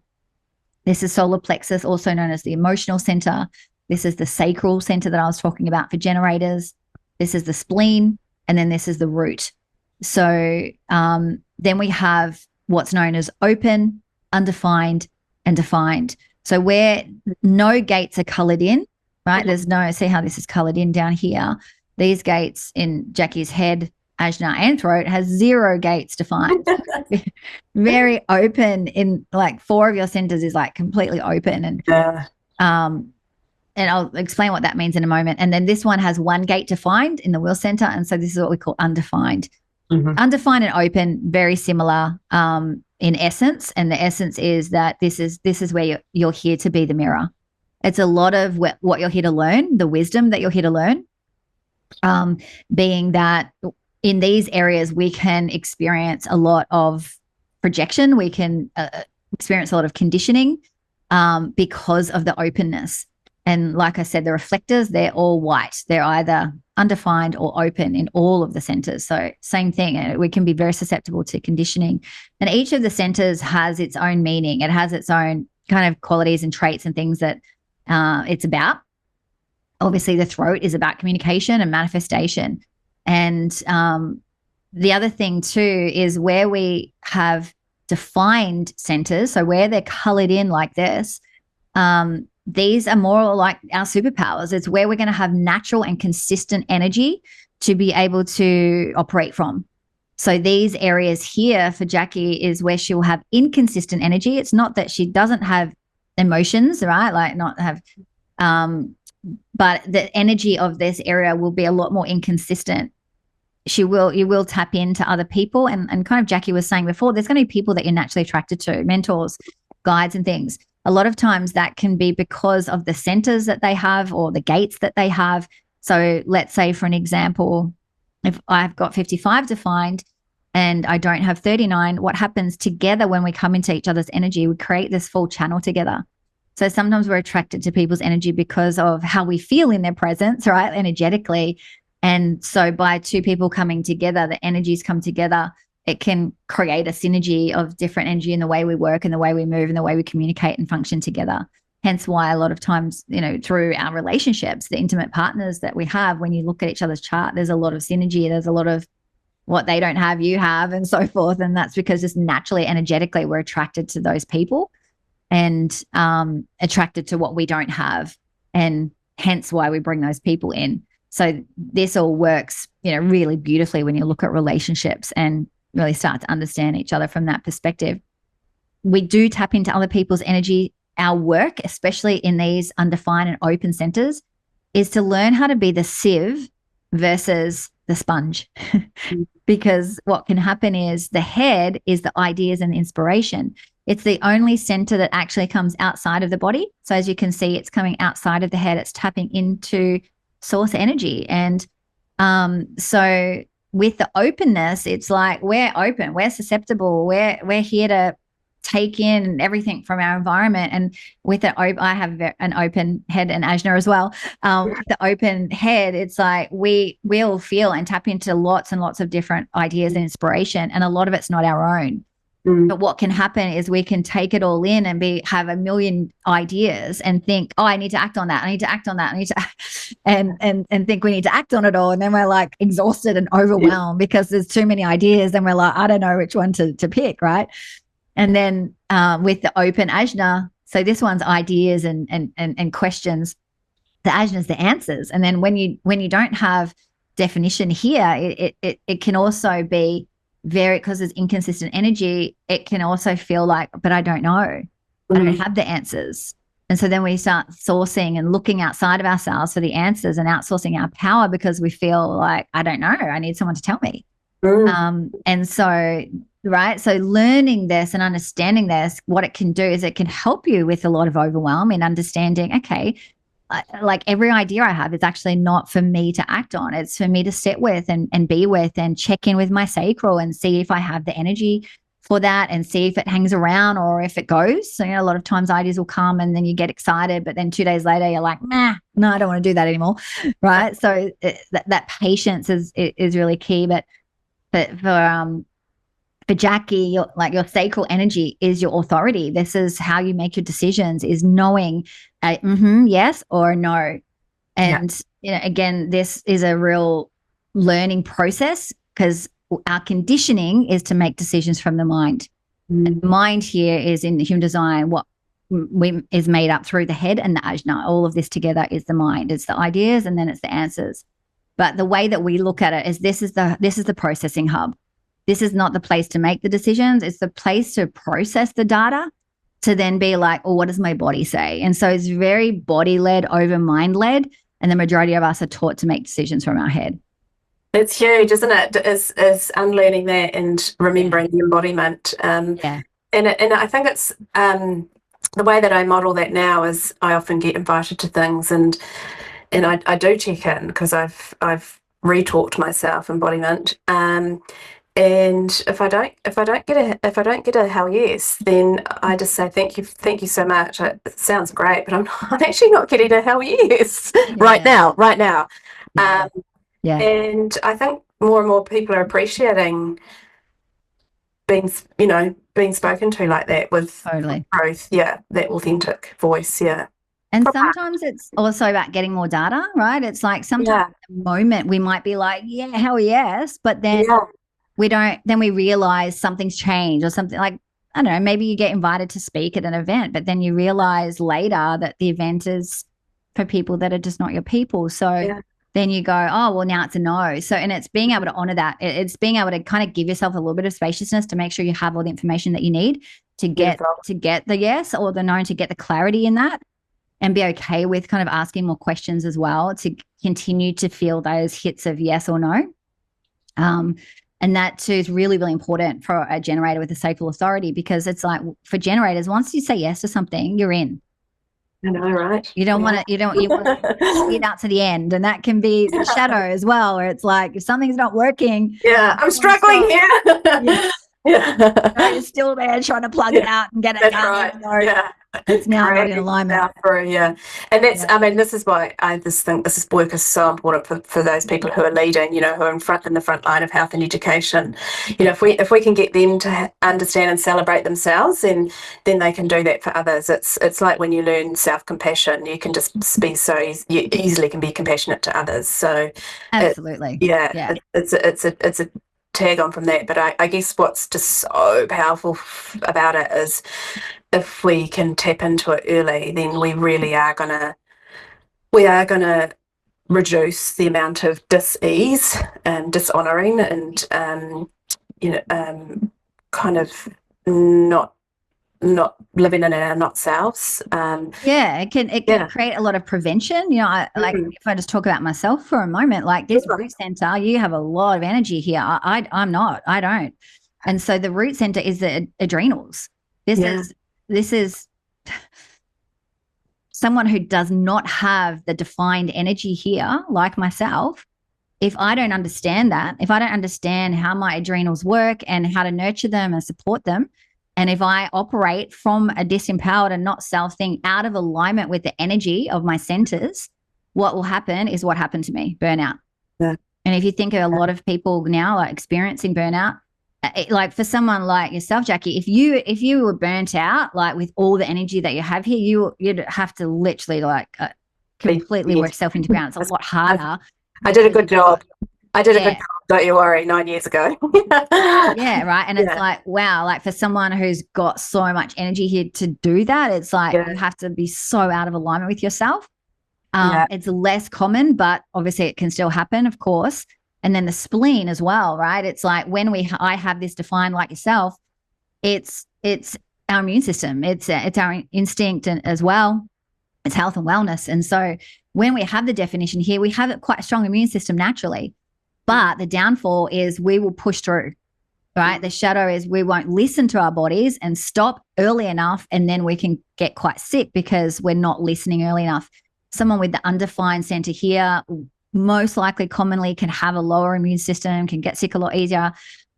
This is solar plexus, also known as the emotional center. This is the sacral center that I was talking about for generators. This is the spleen, and then this is the root. So then we have what's known as open, undefined, and defined. So where no gates are colored in, right? There's no, see how this is colored in down here. These gates in Jackie's head, ajna, and throat has 0 gates defined. Very open in like 4 of your centers is like completely open. And I'll explain what that means in a moment. And then this one has 1 gate defined in the will center. And so this is what we call undefined. Undefined and open, very similar in essence. And the essence is that this is where you're here to be the mirror. It's a lot of what you're here to learn, the wisdom that you're here to learn, being that in these areas we can experience a lot of projection. We can experience a lot of conditioning because of the openness. And like I said, the reflectors, they're all white. They're either undefined or open in all of the centers. So same thing. We can be very susceptible to conditioning. And each of the centers has its own meaning. It has its own kind of qualities and traits and things that it's about. Obviously, the throat is about communication and manifestation. And the other thing too is where we have defined centers, so where they're colored in like this, these are more like our superpowers. It's where we're going to have natural and consistent energy to be able to operate from. So these areas here for Jackie is where she'll have inconsistent energy. It's not that she doesn't have emotions, right? Like not have, but the energy of this area will be a lot more inconsistent. You will tap into other people. And kind of Jackie was saying before, there's going to be people that you're naturally attracted to, mentors, guides and things. A lot of times that can be because of the centers that they have or the gates that they have. So let's say, for an example, if I've got 55 defined and I don't have 39, what happens together when we come into each other's energy, we create this full channel together. So sometimes we're attracted to people's energy because of how we feel in their presence, right? Energetically. And so by 2 people coming together, the energies come together, it can create a synergy of different energy in the way we work and the way we move and the way we communicate and function together. Hence why a lot of times, through our relationships, the intimate partners that we have, when you look at each other's chart, there's a lot of synergy. There's a lot of what they don't have, you have, and so forth. And that's because just naturally, energetically, we're attracted to those people and attracted to what we don't have. And hence why we bring those people in. So this all works, really beautifully when you look at relationships and really start to understand each other from that perspective. We do tap into other people's energy. Our work, especially in these undefined and open centers, is to learn how to be the sieve versus the sponge. Because what can happen is the head is the ideas and the inspiration. It's the only center that actually comes outside of the body. So as you can see, it's coming outside of the head. It's tapping into source energy. And so with the openness, it's like we're open, we're susceptible, we're here to take in everything from our environment. And with it, I have an open head and ajna as well. With the open head, it's like we'll feel and tap into lots and lots of different ideas and inspiration, and a lot of it's not our own. But what can happen is we can take it all in and have a million ideas and think, oh, I need to act on that. I need to act on that. I need to, and think we need to act on it all. And then we're like exhausted and overwhelmed because there's too many ideas. And we're like, I don't know which one to pick. Right. And then with the open ajna, so this one's ideas and questions. The ajna is the answers. And then when you don't have definition here, it can also be because there's inconsistent energy, it can also feel like, but I don't know. I don't have the answers. And so then we start sourcing and looking outside of ourselves for the answers and outsourcing our power because we feel like, I don't know, I need someone to tell me. And so, right. So learning this and understanding this, what it can do is it can help you with a lot of overwhelm in understanding, okay, like every idea I have is actually not for me to act on. It's for me to sit with and be with and check in with my sacral and see if I have the energy for that and see if it hangs around or if it goes. So, a lot of times ideas will come and then you get excited, but then 2 days later you're like, no, I don't want to do that anymore. Right. So that patience is really key. But for for Jackie, your sacral energy is your authority. This is how you make your decisions, is knowing yes or no. Yeah. And again, this is a real learning process because our conditioning is to make decisions from the mind. And the mind here is in the human design, what is made up through the head and the ajna. All of this together is the mind. It's the ideas and then it's the answers. But the way that we look at it is this is the processing hub. This is not the place to make the decisions. It's the place to process the data to then be like, oh, what does my body say? And so it's very body led over mind led. And the majority of us are taught to make decisions from our head. It's huge, isn't it? Is unlearning that and remembering the embodiment. Yeah. And I think it's the way that I model that now is I often get invited to things and I do check in because I've re-taught myself embodiment. And if I don't get a hell yes, then I just say thank you so much. It sounds great, but I'm actually not getting a hell yes right now. Yeah. And I think more and more people are appreciating being spoken to like that with Totally. growth. Yeah, that authentic voice. Yeah. And sometimes it's also about getting more data, right? It's like sometimes at the moment we might be like, yeah, hell yes, but then we realize something's changed or something like, I don't know, maybe you get invited to speak at an event, but then you realize later that the event is for people that are just not your people. So then you go, oh, well, now it's a no. So, and it's being able to honor that. It's being able to kind of give yourself a little bit of spaciousness to make sure you have all the information that you need to get the yes or the no, to get the clarity in that, and be okay with kind of asking more questions as well to continue to feel those hits of yes or no. And that too is really, really important for a generator with a sacral authority, because it's like for generators, once you say yes to something, you're in. I know, right? You want to see it out to the end. And that can be the shadow as well, where it's like, if something's not working. Yeah, I'm struggling here. You're still there trying to plug it out and get it done. Right. It's now not in alignment. And that's, I mean, this is why I just think this work is so important for those people who are leading, who are in the front line of health and education. If we can get them to understand and celebrate themselves, then they can do that for others. It's like when you learn self-compassion, you can just be you easily can be compassionate to others. So absolutely, it's a tag on from that. But I guess what's just so powerful about it is, if we can tap into it early, then we really are gonna reduce the amount of dis-ease and dishonoring and kind of not living in our not selves. It can create a lot of prevention. Like if I just talk about myself for a moment, like this root center, you have a lot of energy here. I'm not. I don't. And so the root center is the adrenals. This is someone who does not have the defined energy here, like myself. If I don't understand that, if I don't understand how my adrenals work and how to nurture them and support them, and if I operate from a disempowered and not self thing, out of alignment with the energy of my centers, what will happen is what happened to me, burnout. And if you think of a lot of people now are experiencing burnout, like for someone like yourself, Jackie, if you were burnt out, like with all the energy that you have here, you'd have to literally completely work yourself into ground. It's a lot harder. I did a good job. Don't you worry, 9 years ago. Right. And it's like, wow, like for someone who's got so much energy here to do that, it's like you have to be so out of alignment with yourself. It's less common, but obviously it can still happen, of course. And then the spleen as well, right? It's like when I have this defined like yourself, it's our immune system. It's our instinct as well. It's health and wellness. And so when we have the definition here, we have quite a strong immune system naturally. But the downfall is we will push through, right? The shadow is we won't listen to our bodies and stop early enough, and then we can get quite sick because we're not listening early enough. Someone with the undefined center here most likely commonly can have a lower immune system, can get sick a lot easier.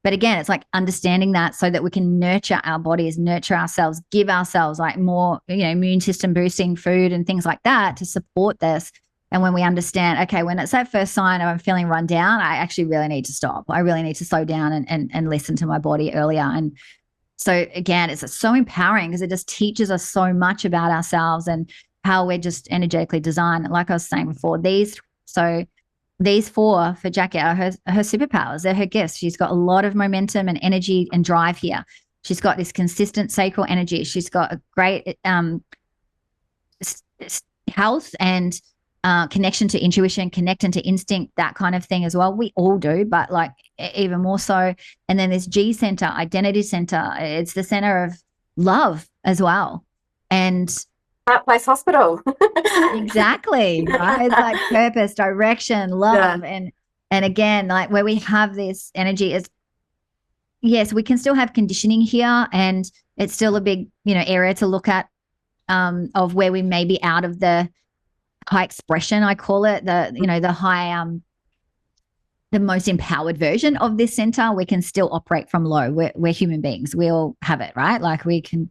But again, it's like understanding that so that we can nurture our bodies, nurture ourselves, give ourselves like more, immune system boosting food and things like that to support this. And when we understand, okay, when it's that first sign of I'm feeling run down, I actually really need to stop. I really need to slow down and listen to my body earlier. And so again, it's so empowering because it just teaches us so much about ourselves and how we're just energetically designed. Like I was saying before, these four for Jackie are her superpowers. They're her gifts. She's got a lot of momentum and energy and drive here. She's got this consistent sacral energy. She's got a great health and connection to intuition, connection to instinct, that kind of thing as well. We all do, but like even more so. And then this G center, identity center. It's the center of love as well. And That place hospital. exactly, right? It's like purpose, direction, love. Yeah. And again, like where we have this energy is, yes, we can still have conditioning here, and it's still a big, area to look at, of where we may be out of the high expression, I call it, the high, the most empowered version of this center. We can still operate from low. We're human beings. We all have it, right? Like we can,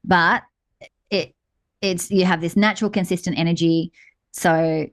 but it's you have this natural, consistent energy. So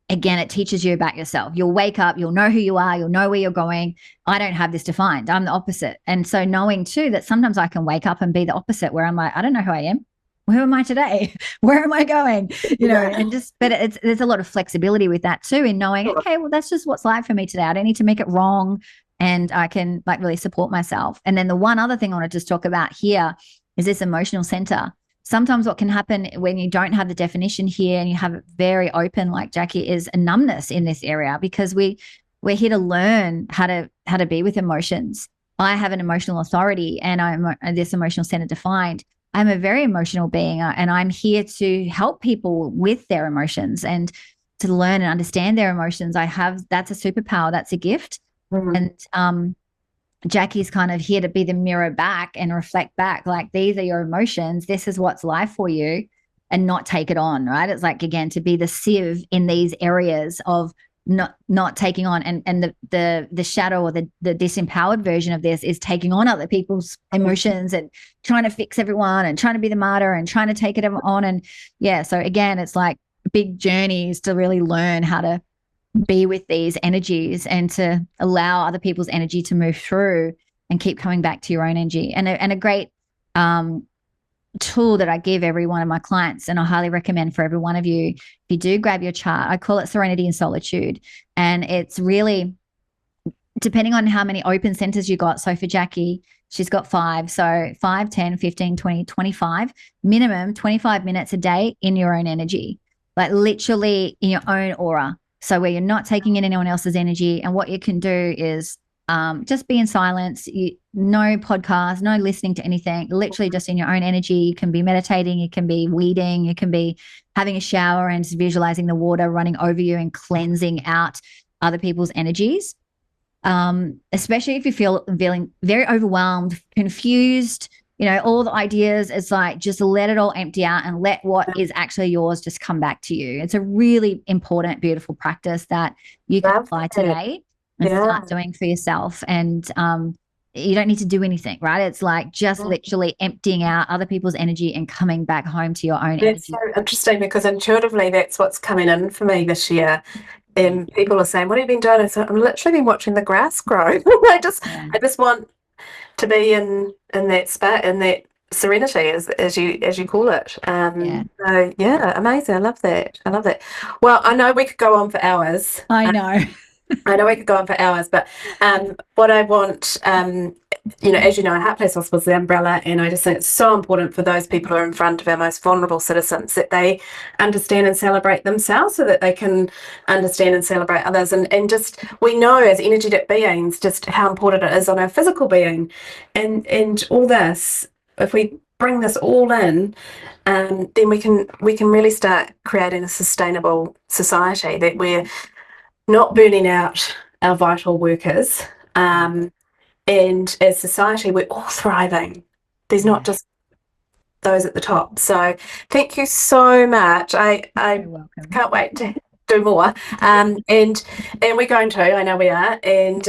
again, it teaches you about yourself. You'll wake up, you'll know who you are, you'll know where you're going. I don't have this defined. I'm the opposite. And so knowing too that sometimes I can wake up and be the opposite, where I'm like, I don't know who I am. Who am I today? Where am I going? And but there's a lot of flexibility with that too, in knowing, okay, well, that's just what's life for me today. I don't need to make it wrong, and I can like really support myself. And then the one other thing I want to just talk about here is this emotional center. Sometimes what can happen when you don't have the definition here and you have it very open, like Jackie, is a numbness in this area, because we're here to learn how to be with emotions. I have an emotional authority, and I'm this emotional center defined. I'm a very emotional being, and I'm here to help people with their emotions and to learn and understand their emotions. That's a superpower. That's a gift. Mm-hmm. And Jackie's kind of here to be the mirror back and reflect back, like, these are your emotions. This is what's life for you, and not take it on, right? It's like, again, to be the sieve in these areas of not taking on, and the shadow or the disempowered version of this is taking on other people's emotions and trying to fix everyone and trying to be the martyr and trying to take it on. And yeah, so again, it's like big journeys to really learn how to be with these energies and to allow other people's energy to move through and keep coming back to your own energy. And a great tool that I give every one of my clients, and I highly recommend for every one of you, if you do grab your chart, I call it Serenity and Solitude. And it's really depending on how many open centers you got. So for Jackie, she's got 5. So 5, 10, 15, 20, 25, minimum 25 minutes a day in your own energy, like literally in your own aura. So where you're not taking in anyone else's energy. And what you can do is just be in silence, no podcast, no listening to anything, literally just in your own energy. You can be meditating, you can be weeding, you can be having a shower and just visualizing the water running over you and cleansing out other people's energies. Especially if you're feeling very overwhelmed, confused, all the ideas, it's like, just let it all empty out and let what is actually yours just come back to you. It's a really important, beautiful practice that you can apply today and start doing for yourself. And you don't need to do anything, right? It's like just literally emptying out other people's energy and coming back home to your own energy. That's so interesting, because intuitively that's what's coming in for me this year. And people are saying, what have you been doing? So I'm literally been watching the grass grow. I just want to be in that spot, in that serenity, as you call it. So yeah, amazing. I love that. Well, I know we could go on for hours. I know. I know we could go on for hours, but what I want, as you know, Heart Place Hospital is the umbrella, and I just think it's so important for those people who are in front of our most vulnerable citizens that they understand and celebrate themselves, so that they can understand and celebrate others. And just, we know as energetic beings just how important it is on our physical being, and all this. If we bring this all in, then we can really start creating a sustainable society, that we're not burning out our vital workers, and as society we're all thriving. There's not just those at the top. So thank you so much. I can't wait to do more, and we're going to, I know we are, and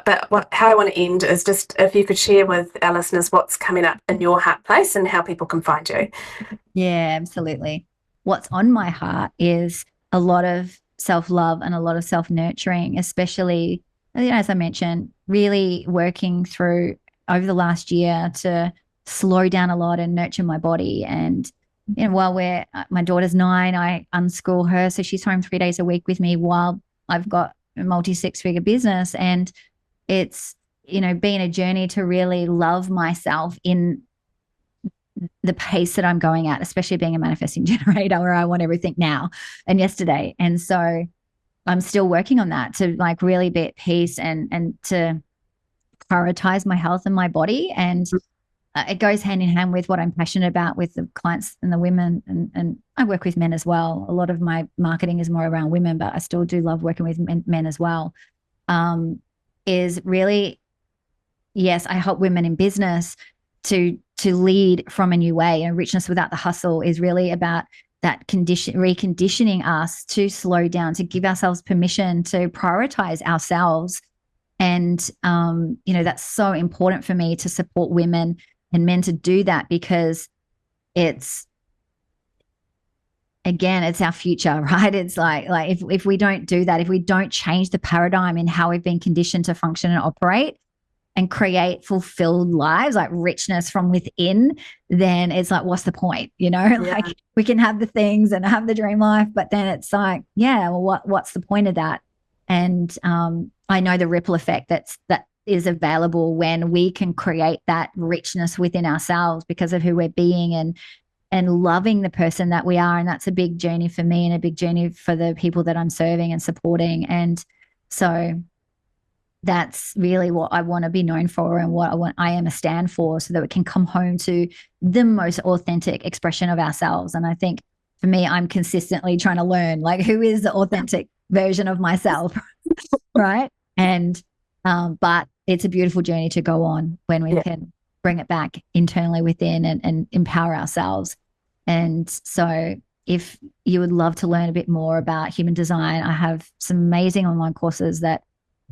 but how I want to end is just if you could share with our listeners what's coming up in your heart place and how people can find you. Yeah, absolutely. What's on my heart is a lot of self-love and a lot of self-nurturing, especially, as I mentioned, really working through over the last year to slow down a lot and nurture my body. And while my daughter's 9, I unschool her, so she's home 3 days a week with me while I've got a multi-six-figure business. And it's been a journey to really love myself in the pace that I'm going at, especially being a manifesting generator where I want everything now and yesterday. And so I'm still working on that to like really be at peace and to prioritize my health and my body. And it goes hand in hand with what I'm passionate about with the clients and the women. And I work with men as well. A lot of my marketing is more around women, but I still do love working with men as well. Is really, yes, I help women in business to lead from a new way. And Richness Without the Hustle is really about that reconditioning us to slow down, to give ourselves permission to prioritize ourselves. And, that's so important for me to support women and men to do that, because it's our future, right? It's like if we don't do that, if we don't change the paradigm in how we've been conditioned to function and operate and create fulfilled lives, like richness from within, then it's like, what's the point? Like we can have the things and have the dream life, but then it's like, yeah, well, what's the point of that? And I know the ripple effect that is available when we can create that richness within ourselves because of who we're being and loving the person that we are. And that's a big journey for me and a big journey for the people that I'm serving and supporting. And so that's really what I want to be known for and what I am a stand for, so that we can come home to the most authentic expression of ourselves. And I think for me, I'm consistently trying to learn, like, who is the authentic version of myself, right? And but it's a beautiful journey to go on when we can bring it back internally within and empower ourselves. And so if you would love to learn a bit more about human design, I have some amazing online courses that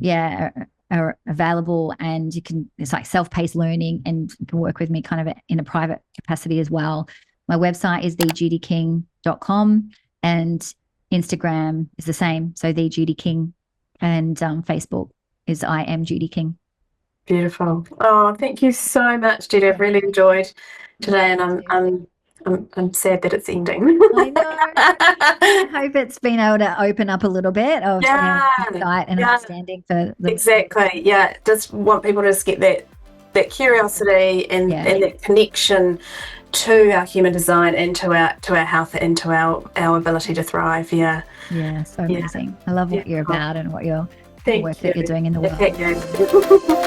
are available, and it's like self-paced learning, and you can work with me kind of in a private capacity as well. My website is thejudyking.com, and Instagram is the same. So the Judy King, and Facebook is I am Judy King. Beautiful. Oh, thank you so much, Judy. I've really enjoyed today, and I'm sad that it's ending. I know. I hope it's been able to open up a little bit of insight and understanding for the exactly. Yeah, just want people to just get that curiosity and that connection to our human design and to our health and to our ability to thrive. Yeah, so amazing. I love what you're about and what the work that you're doing in the world. Thank you.